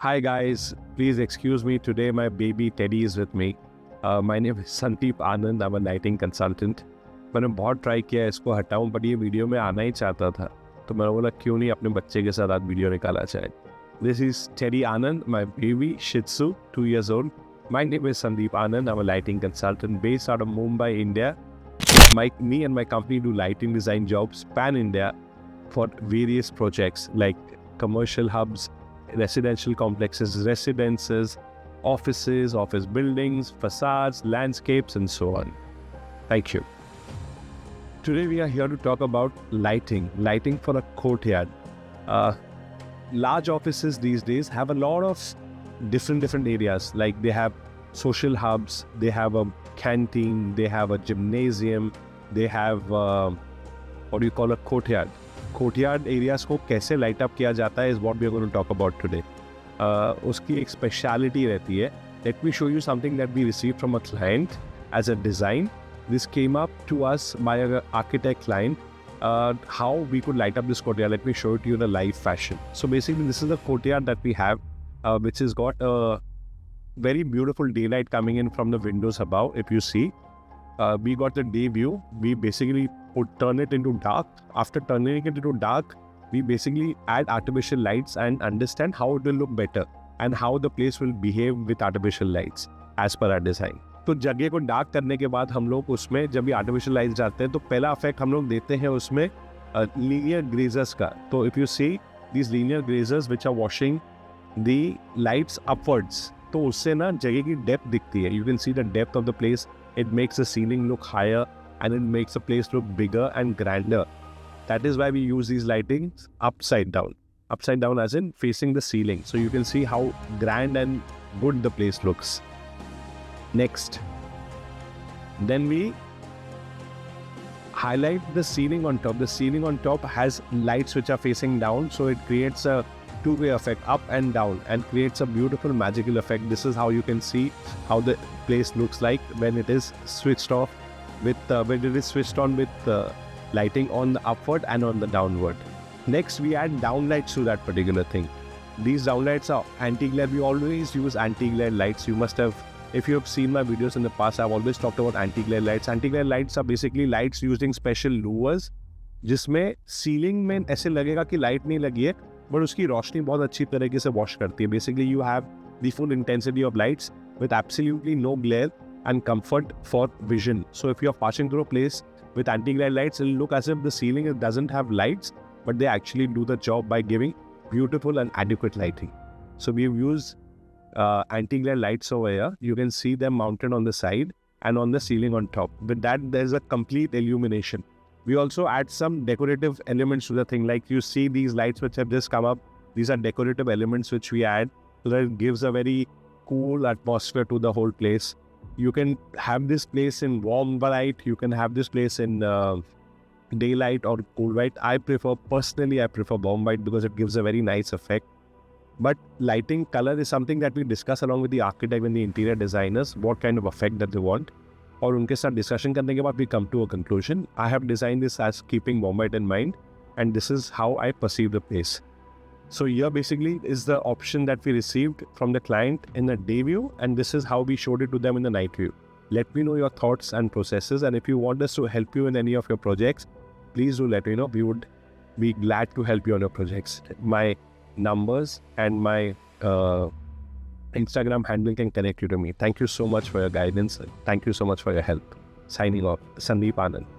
Hi guys, please excuse me. Today my baby Teddy is with me. My name is Sandeep Anand. I'm a lighting consultant. मैंने बहुत try किया है इसको हटाऊं, but ये video में आना ही चाहता था, तो मैंने बोला क्यों नहीं अपने बच्चे के साथ आज वीडियो निकाला जाए. This is Teddy Anand, my baby Shih Tzu, 2 years old. My name is Sandeep Anand. I'm a lighting consultant based out of Mumbai, India. Me and my company do lighting design jobs pan-India for various projects like commercial hubs, residential complexes, residences, offices, office buildings, facades, landscapes, and so on. Thank you. Today we are here to talk about lighting for a courtyard. Large offices these days have a lot of different areas, like they have social hubs, they have a canteen, they have a gymnasium, they have what do you call a courtyard. Courtyard areas को कैसे light up किया जाता है is what we are going to talk about today. उसकी एक speciality रहती है. Let me show you something that we received from a client as a design. This came up to us by an architect client. How we could light up this courtyard. Let me show it to you in a live fashion. So basically this is the courtyard that we have, which has got a very beautiful daylight coming in from the windows above. If you see, we got the day view. We basically turn it into dark. After turning it into dark, we basically add artificial lights and understand how it will look better and how the place will behave with artificial lights as per our design. तो जगह को dark करने के बाद हम लोग उसमें जब भी आर्टिफिशियल लाइट्स जाते हैं तो पहला इफेक्ट हम लोग देते हैं उसमें लीनियर ग्रेजर्स का. तो if you see these linear grazers which are washing the lights upwards, तो उससे ना जगह की डेप्थ दिखती है. You can see the depth of the place. It makes the ceiling look higher and it makes the place look bigger and grander. That is why we use these lightings upside down. Upside down as in facing the ceiling. So you can see how grand and good the place looks. Next. Then we highlight the ceiling on top. The ceiling on top has lights which are facing down. So it creates a two-way effect, up and down, and creates a beautiful magical effect. This is how you can see how the place looks like when it is switched off. When it is switched on with lighting on the upward and on the downward. Next, we add downlights to that particular thing. These downlights are anti-glare. We always use anti-glare lights. You must have, if you have seen my videos in the past, I've always talked about anti-glare lights. Anti-glare lights are basically lights using special louvers, जिसमें ceiling में ऐसे लगेगा कि light नहीं लगी है, but उसकी रोशनी बहुत अच्छी तरीके से वॉश करती है. Basically you have the full intensity of lights with absolutely no glare and comfort for vision. So if you are passing through a place with anti-glare lights, it will look as if the ceiling doesn't have lights, but they actually do the job by giving beautiful and adequate lighting. So we've used anti-glare lights over here. You can see them mounted on the side and on the ceiling on top. With that, there's a complete illumination. We also add some decorative elements to the thing. Like you see these lights which have just come up. These are decorative elements which we add so that it gives a very cool atmosphere to the whole place. You can have this place in warm light. You can have this place in daylight or cool light. Personally I prefer warm light because it gives a very nice effect. But lighting color is something that we discuss along with the architect and the interior designers, what kind of effect that they want. और उनके साथ discussion करने के बाद we come to a conclusion. I have designed this as keeping warm light in mind, and this is how I perceive the place. So here basically is the option that we received from the client in the day view, and this is how we showed it to them in the night view. Let me know your thoughts and processes, and if you want us to help you in any of your projects, please do let me know. We would be glad to help you on your projects. My numbers and my Instagram handle can connect you to me. Thank you so much for your guidance. Thank you so much for your help. Signing off, Sandeep Anand.